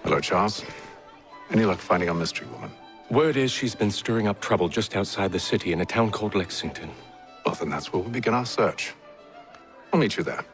Hello, Charles. Any luck finding our mystery woman? Word is she's been stirring up trouble just outside the city in a town called Lexington. Well, then that's where we'll begin our search. I'll meet you there.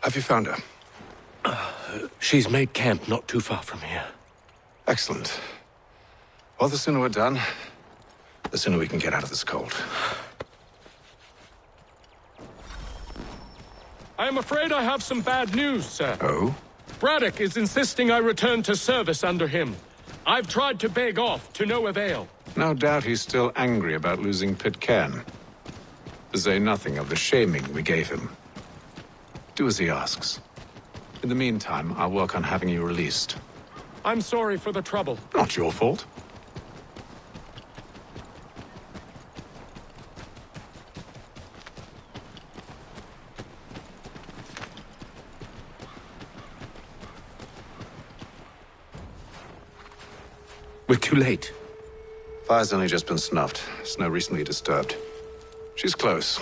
Have you found her? She's made camp not too far from here. Excellent. Well, the sooner we're done, the sooner we can get out of this cold. I am afraid I have some bad news, sir. Oh? Braddock is insisting I return to service under him. I've tried to beg off, to no avail. No doubt he's still angry about losing Pitcairn. To say nothing of the shaming we gave him. Do as he asks. In the meantime, I'll work on having you released. I'm sorry for the trouble. Not your fault. We're too late. Fire's only just been snuffed. Snow recently disturbed. She's close.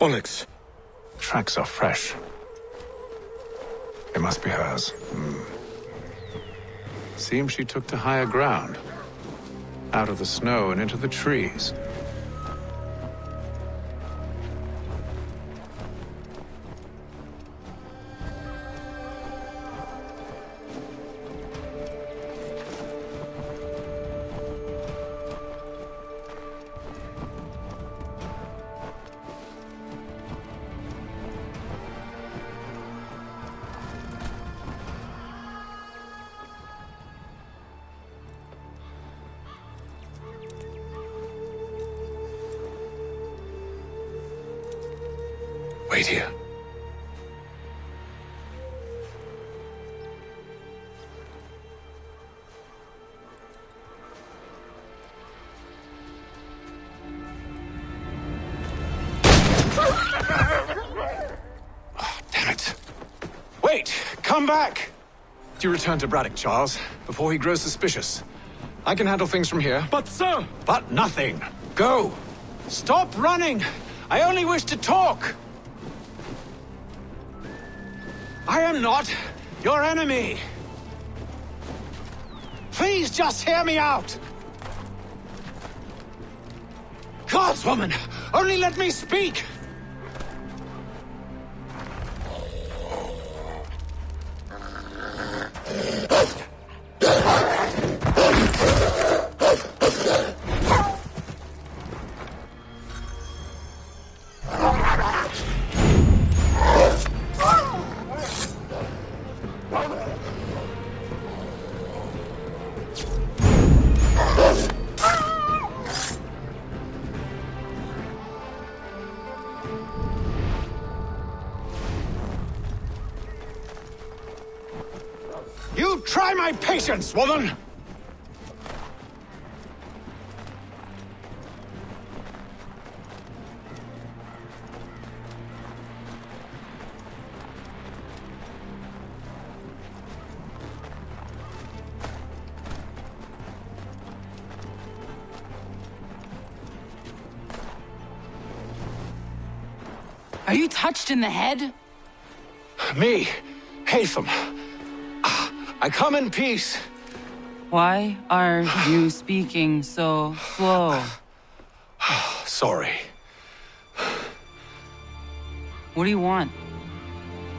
Onyx. Tracks are fresh. It must be hers. Seems she took to higher ground. Out of the snow and into the trees. Wait here. Oh, damn it. Wait! Come back! Do you return to Braddock, Charles, before he grows suspicious? I can handle things from here. But sir! But nothing. Go! Stop running! I only wish to talk! I am not your enemy! Please just hear me out! Gods, woman! Only let me speak! You try my patience, woman! Are you touched in the head? Me, Hatham. I come in peace. Why are you speaking so slow? Sorry. What do you want?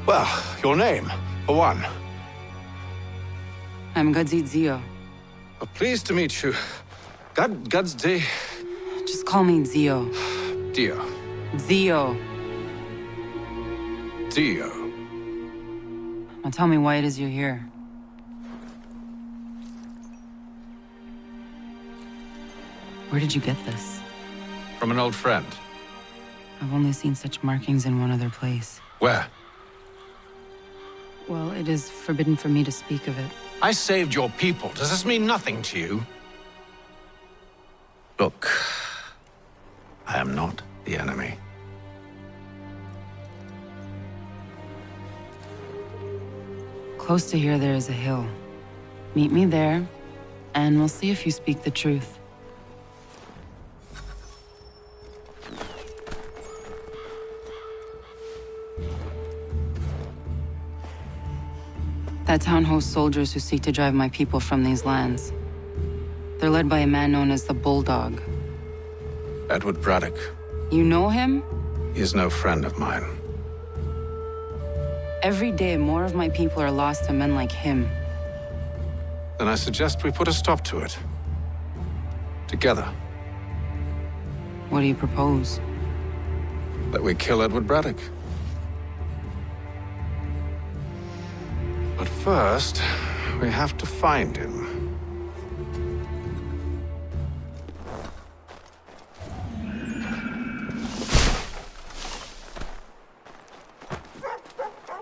Well, your name, for one. I'm Gadzit Zio. Pleased to meet you. Gadsday. Just call me Zio. Dio. Zio. Dio. Now tell me why it is you're here. Where did you get this? From an old friend. I've only seen such markings in one other place. Where? Well, it is forbidden for me to speak of it. I saved your people. Does this mean nothing to you? Look, I am not the enemy. Close to here, there is a hill. Meet me there, and we'll see if you speak the truth. That town hosts soldiers who seek to drive my people from these lands. They're led by a man known as the Bulldog. Edward Braddock. You know him? He is no friend of mine. Every day, more of my people are lost to men like him. Then I suggest we put a stop to it. Together. What do you propose? That we kill Edward Braddock. But first, we have to find him.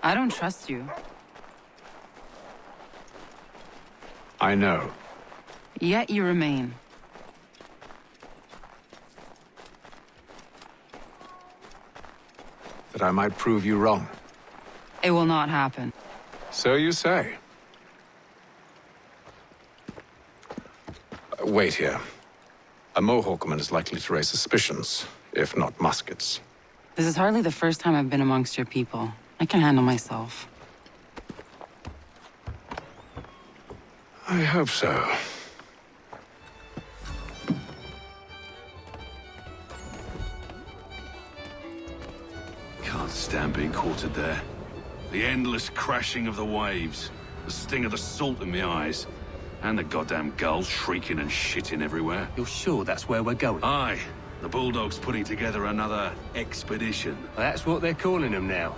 I don't trust you. I know. Yet you remain. that I might prove you wrong. It will not happen. So you say. Wait here. A Mohawkman is likely to raise suspicions, if not muskets. This is hardly the first time I've been amongst your people. I can handle myself. I hope so. Can't stand being quartered there. The endless crashing of the waves, the sting of the salt in my eyes, and the goddamn gulls shrieking and shitting everywhere. You're sure that's where we're going? Aye, the Bulldog's putting together another expedition. That's what they're calling them now.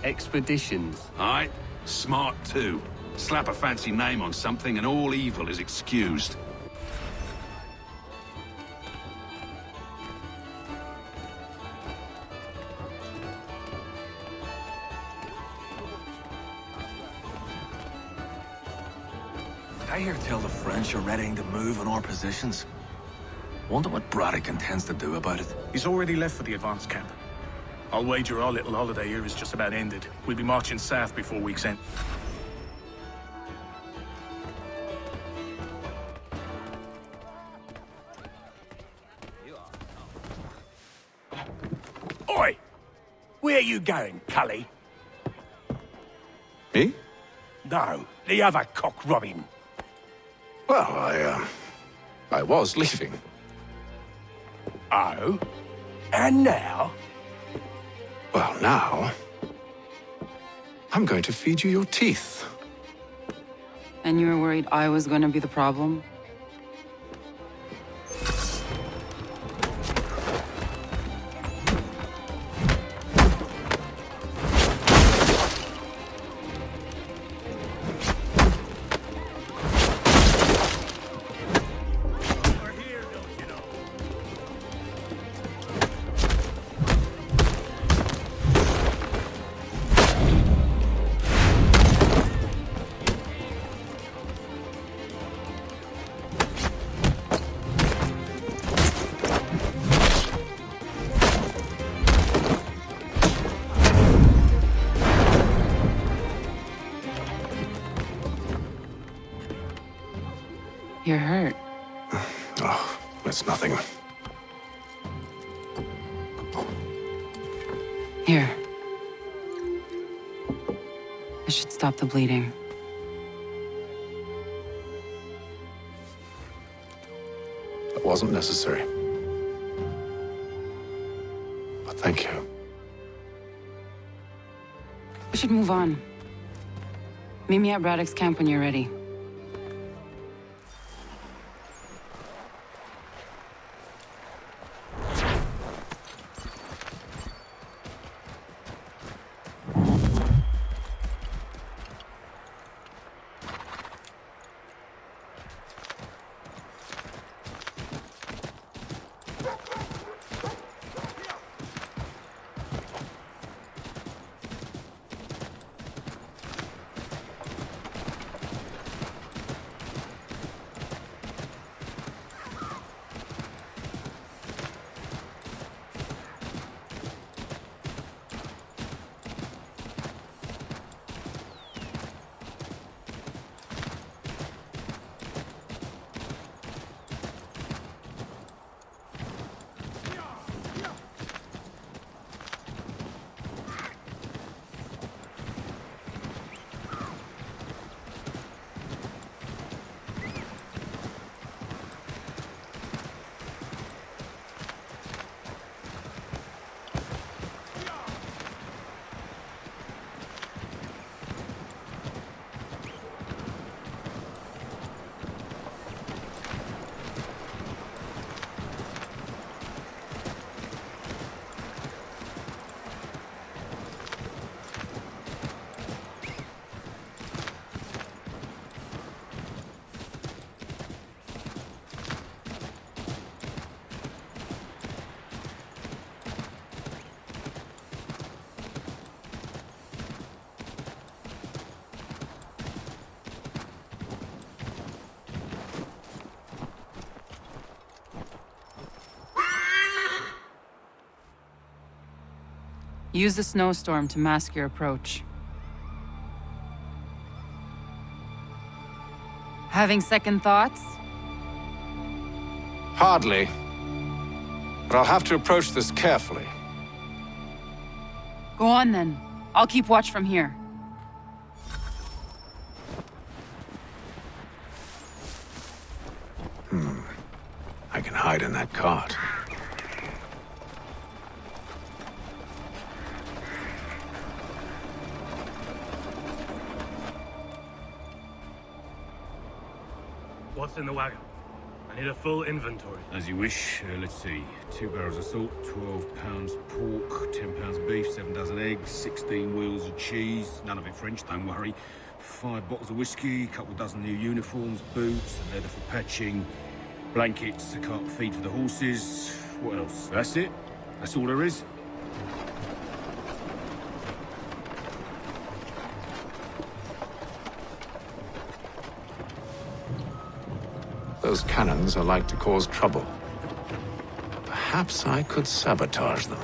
Expeditions. Aye, smart too. Slap a fancy name on something and all evil is excused. I hear tell the French are readying to move on our positions. Wonder what Braddock intends to do about it. He's already left for the advance camp. I'll wager our little holiday here is just about ended. We'll be marching south before week's end. Oi! Where are you going, Cully? Me? No, the other cock Robin. Well, I was leaving. Oh? And now? Well, now... I'm going to feed you your teeth. And you were worried I was going to be the problem? You're hurt. Oh, it's nothing. Here. I should stop the bleeding. That wasn't necessary. But thank you. We should move on. Meet me at Braddock's camp when you're ready. Use the snowstorm to mask your approach. Having second thoughts? Hardly. But I'll have to approach this carefully. Go on then. I'll keep watch from here. I can hide in that cart. What's in the wagon? I need a full inventory. As you wish. Let's see. 2 barrels of salt, 12 pounds pork, 10 pounds beef, 7 dozen eggs, 16 wheels of cheese. None of it French, don't worry. 5 bottles of whiskey, couple dozen new uniforms, boots, leather for patching, blankets, a cart feed for the horses. What else? That's it? That's all there is? Those cannons are like to cause trouble. Perhaps I could sabotage them.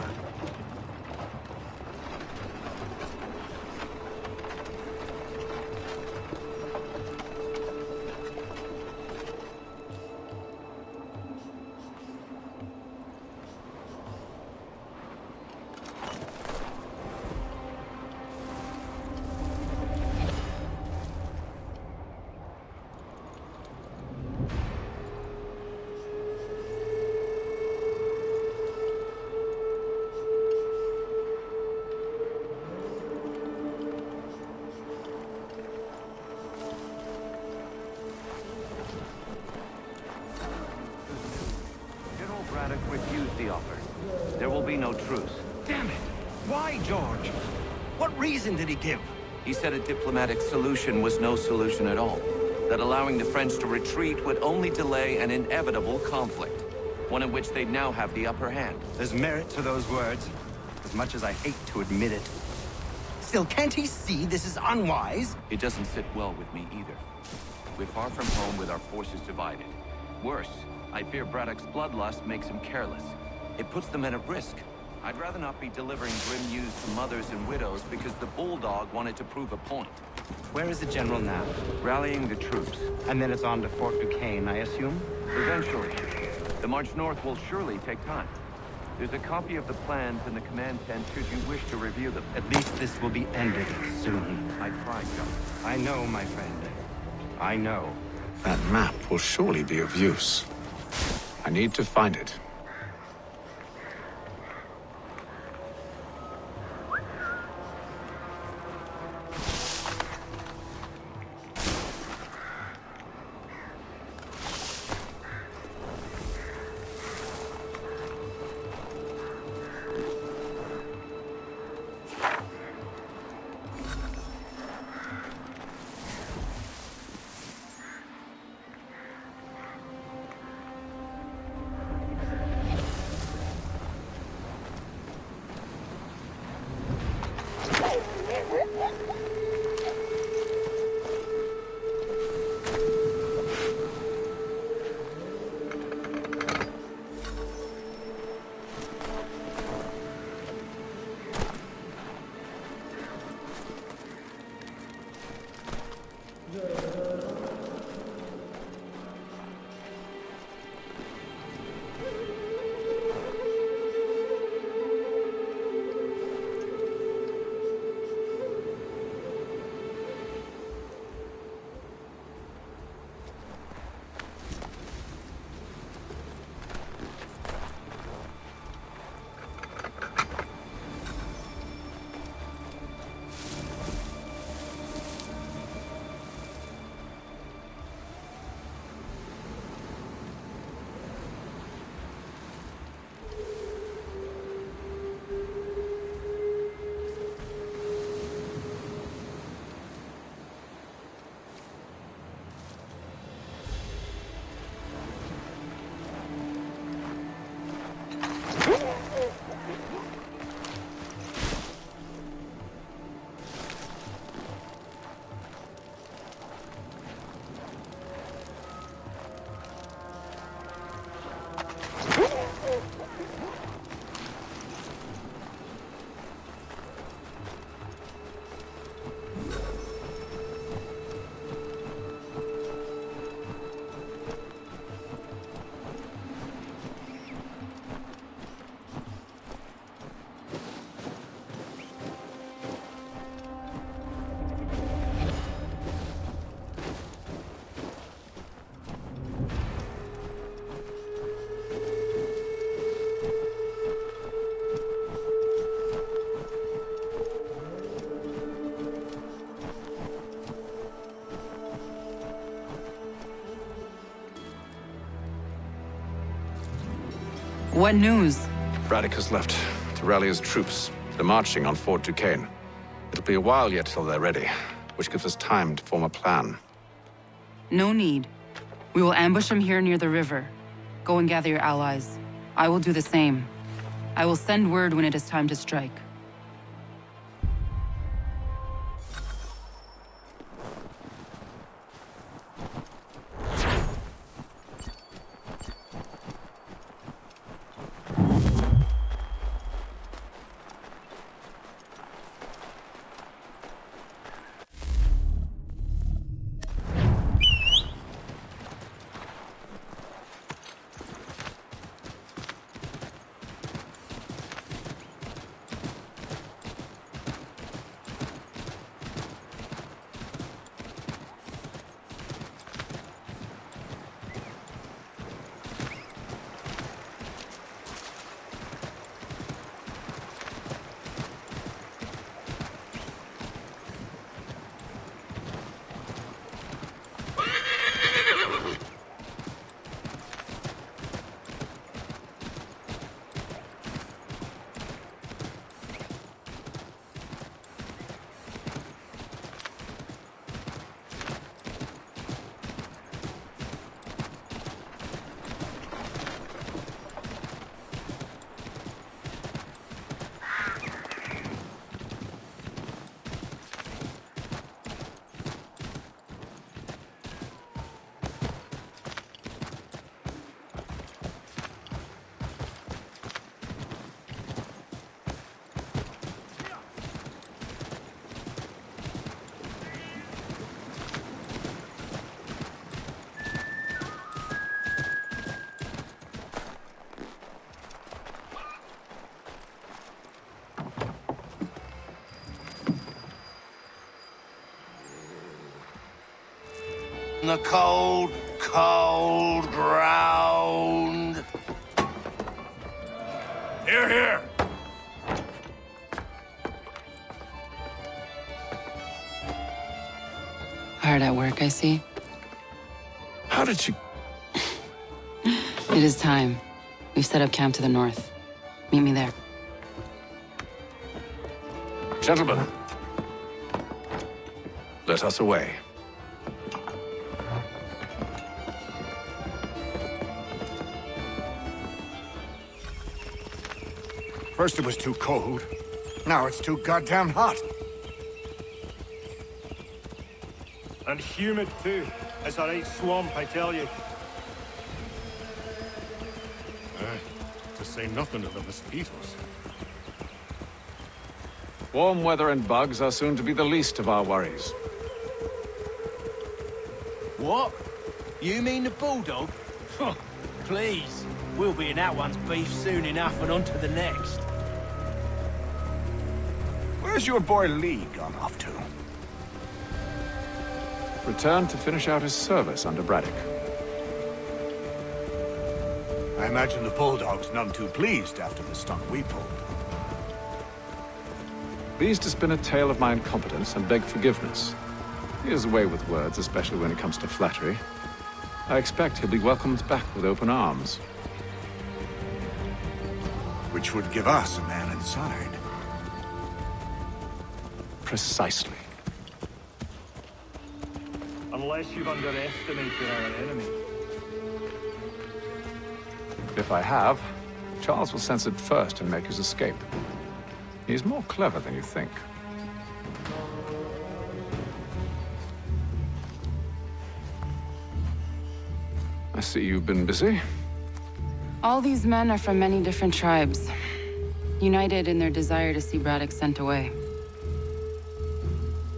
Braddock refused the offer. There will be no truce. Damn it! Why, George? What reason did he give? He said a diplomatic solution was no solution at all. That allowing the French to retreat would only delay an inevitable conflict. One in which they'd now have the upper hand. There's merit to those words, as much as I hate to admit it. Still, can't he see this is unwise? It doesn't sit well with me either. We're far from home with our forces divided. Worse, I fear Braddock's bloodlust makes him careless. It puts the men at risk. I'd rather not be delivering grim news to mothers and widows because the Bulldog wanted to prove a point. Where is the general now? Rallying the troops. And then it's on to Fort Duquesne, I assume? Eventually. The march north will surely take time. There's a copy of the plans in the command tent should you wish to review them. At least this will be ended soon. I tried, John. I know, my friend. I know. That map will surely be of use. I need to find it. What news? Braddock has left to rally his troops. They're marching on Fort Duquesne. It'll be a while yet till they're ready, which gives us time to form a plan. No need. We will ambush them here near the river. Go and gather your allies. I will do the same. I will send word when it is time to strike. The cold, cold ground. Here, here. Hard at work, I see. How did you... It is time. We've set up camp to the north. Meet me there. Gentlemen, let us away. First it was too cold. Now it's too goddamn hot. And humid too. It's a right swamp, I tell you. To say nothing of the mosquitoes. Warm weather and bugs are soon to be the least of our worries. What? You mean the bulldog? Please. We'll be in that one's beef soon enough and on to the next. Where's your boy Lee gone off to? Returned to finish out his service under Braddock. I imagine the Bulldog's none too pleased after the stunt we pulled. Pleased to spin a tale of my incompetence and beg forgiveness. He has a way with words, especially when it comes to flattery. I expect he'll be welcomed back with open arms. Which would give us a man inside. Precisely. Unless you've underestimated our enemy. If I have, Charles will sense it first and make his escape. He's more clever than you think. I see you've been busy. All these men are from many different tribes, united in their desire to see Braddock sent away.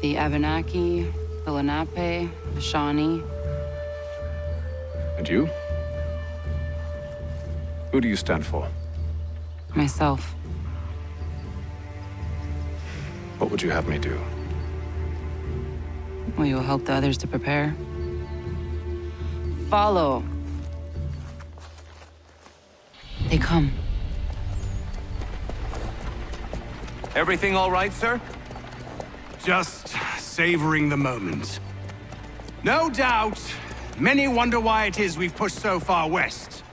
The Abenaki, the Lenape, the Shawnee. And you? Who do you stand for? Myself. What would you have me do? Will you help the others to prepare? Follow. They come. Everything all right, sir? Just savoring the moment. No doubt, many wonder why it is we've pushed so far west.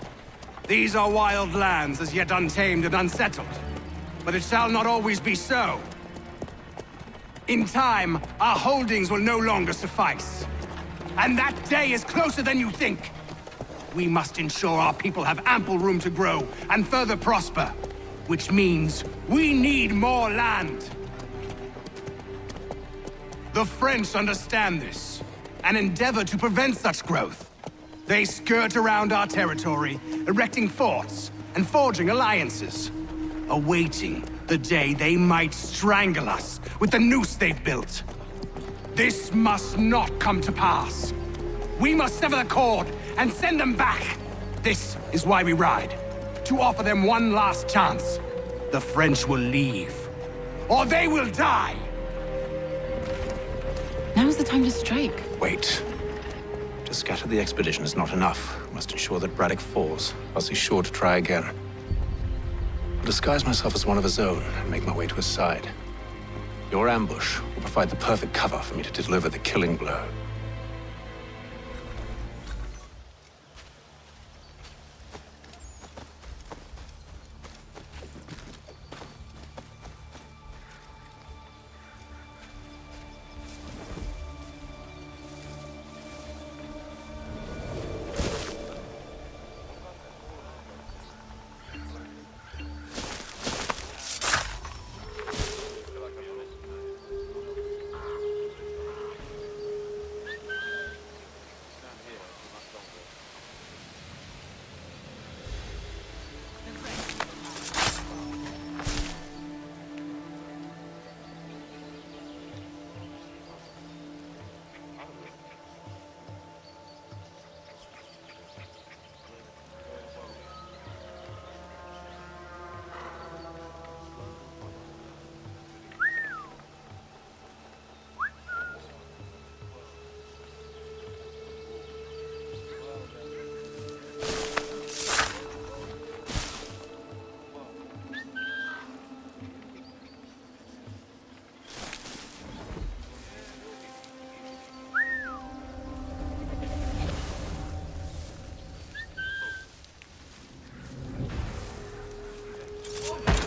These are wild lands, as yet untamed and unsettled. But it shall not always be so. In time, our holdings will no longer suffice. And that day is closer than you think. We must ensure our people have ample room to grow and further prosper. Which means we need more land. The French understand this, and endeavor to prevent such growth. They skirt around our territory, erecting forts and forging alliances, awaiting the day they might strangle us with the noose they've built. This must not come to pass. We must sever the cord and send them back. This is why we ride, to offer them one last chance. The French will leave, or they will die. Now's the time to strike. Wait. To scatter the expedition is not enough. We must ensure that Braddock falls, else he's sure to try again. I'll disguise myself as one of his own and make my way to his side. Your ambush will provide the perfect cover for me to deliver the killing blow.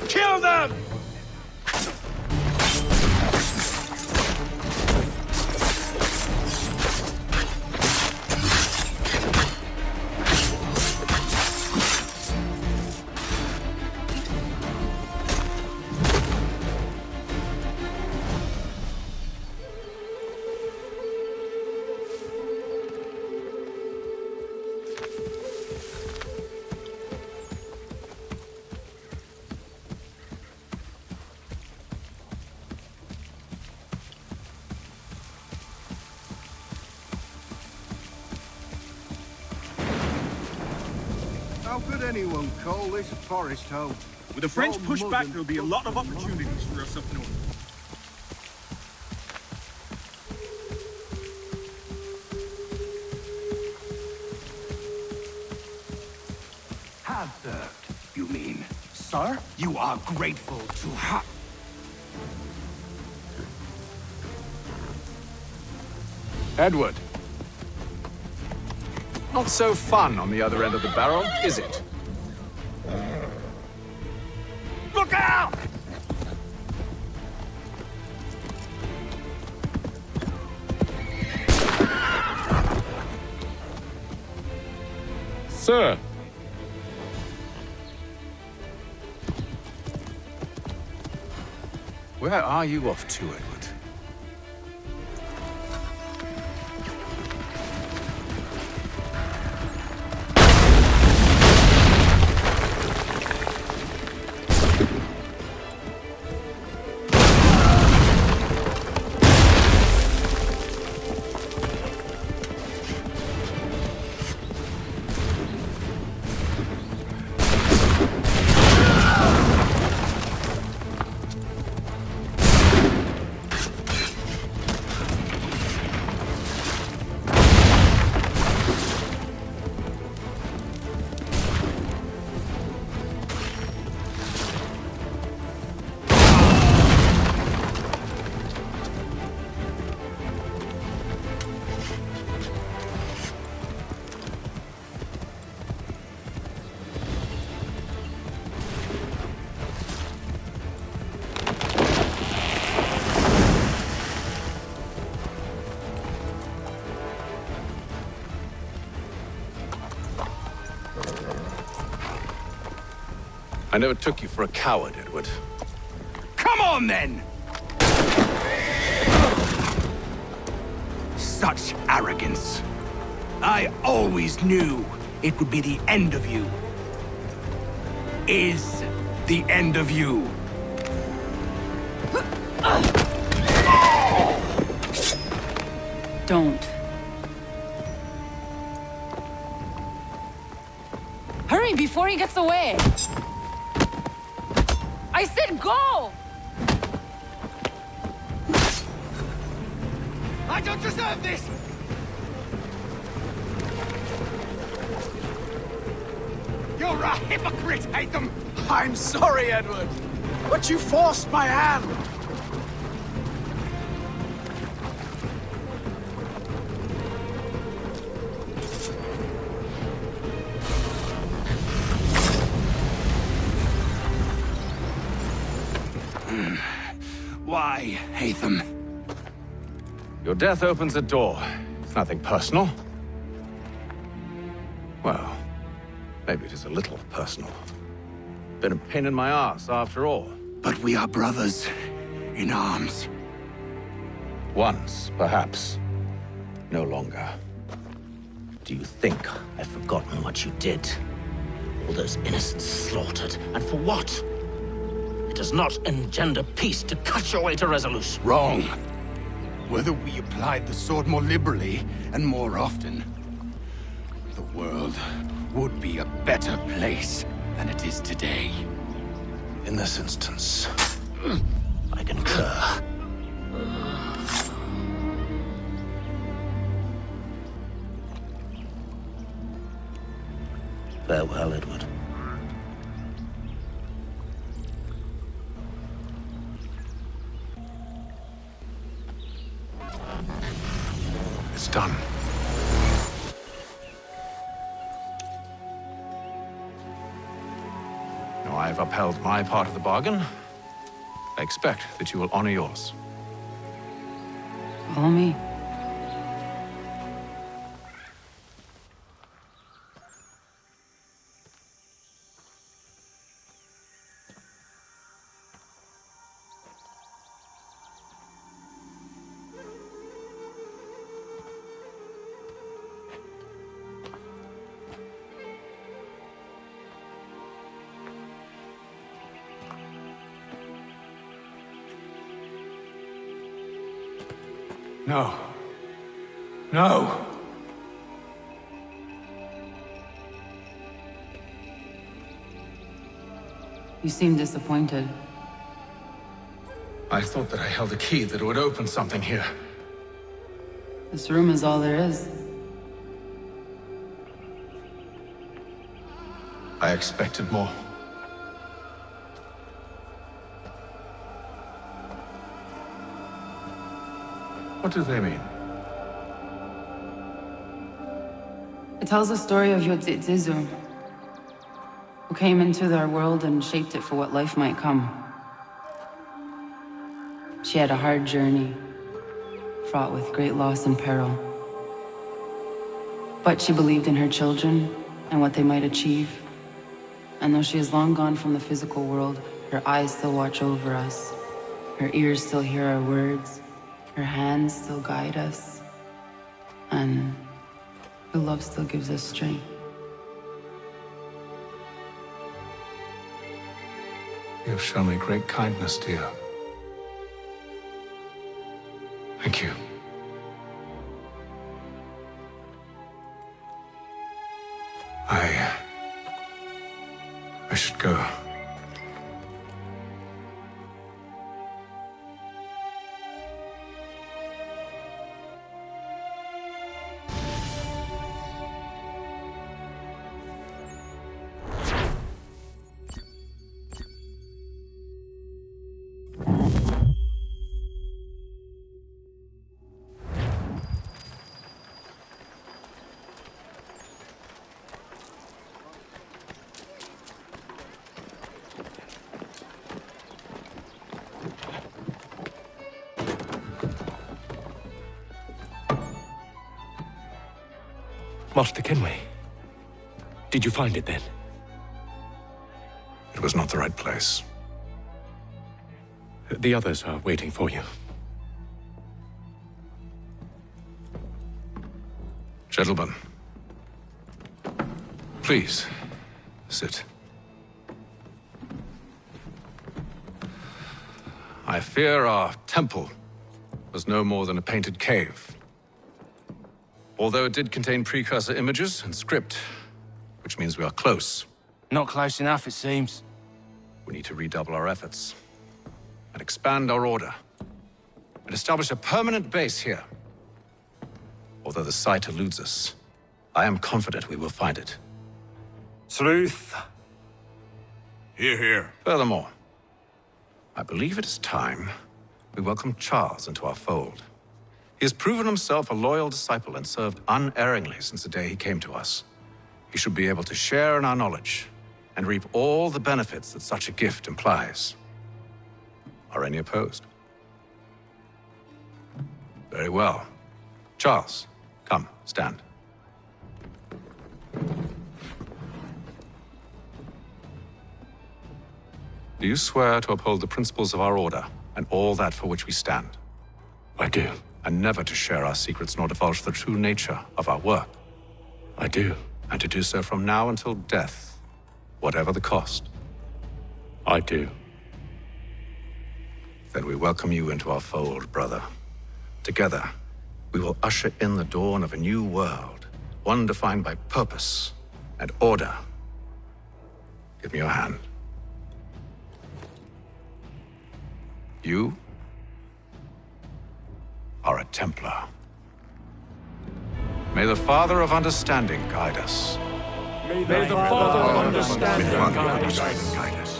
Kill them! How could anyone call this forest home? With the French pushback, there'll be a lot of opportunities for us up north. Have served, you mean? Sir, you are grateful to ha- Edward. Not so fun on the other end of the barrel, is it? Look out! Sir. Where are you off to, Edward? I never took you for a coward, Edward. Come on, then! Such arrogance. I always knew it would be the end of you. Is the end of you. Don't. Hurry before he gets away! I said go! I don't deserve this! You're a hypocrite, Hatham! I'm sorry, Edward, but you forced my hand. Why, Hatham? Your death opens a door. It's nothing personal. Well, maybe it is a little personal. Been a pain in my ass, after all. But we are brothers in arms. Once, perhaps. No longer. Do you think I've forgotten what you did? All those innocents slaughtered, and for what? It does not engender peace to cut your way to resolution. Wrong. Whether we applied the sword more liberally and more often, the world would be a better place than it is today. In this instance, I concur. Farewell, Edward. It's done. Now I've upheld my part of the bargain. I expect that you will honor yours. Follow me. No. No! You seem disappointed. I thought that I held a key that would open something here. This room is all there is. I expected more. What do they mean? It tells the story of Yodzizu, who came into their world and shaped it for what life might come. She had a hard journey, fraught with great loss and peril. But she believed in her children and what they might achieve. And though she is long gone from the physical world, her eyes still watch over us. Her ears still hear our words. Her hands still guide us. And her love still gives us strength. You have shown me great kindness, dear. Thank you. I should go. Master Kenway, did you find it then? It was not the right place. The others are waiting for you. Gentlemen, please, sit. I fear our temple was no more than a painted cave. Although it did contain precursor images and script, which means we are close. Not close enough, it seems. We need to redouble our efforts and expand our order and establish a permanent base here. Although the site eludes us, I am confident we will find it. Truth. Hear, hear. Furthermore, I believe it is time we welcome Charles into our fold. He has proven himself a loyal disciple and served unerringly since the day he came to us. He should be able to share in our knowledge and reap all the benefits that such a gift implies. Are any opposed? Very well. Charles, come, stand. Do you swear to uphold the principles of our order and all that for which we stand? I do. And never to share our secrets nor divulge the true nature of our work? I do. And to do so from now until death, whatever the cost? I do. Then we welcome you into our fold, brother. Together, we will usher in the dawn of a new world, one defined by purpose and order. Give me your hand. You are a Templar. May the Father of Understanding guide us. May the Father of Understanding guide us.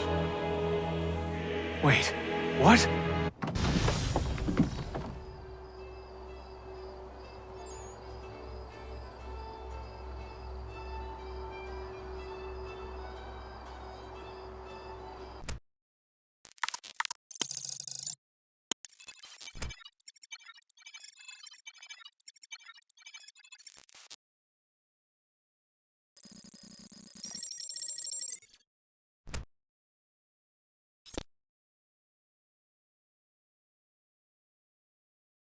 Wait, what?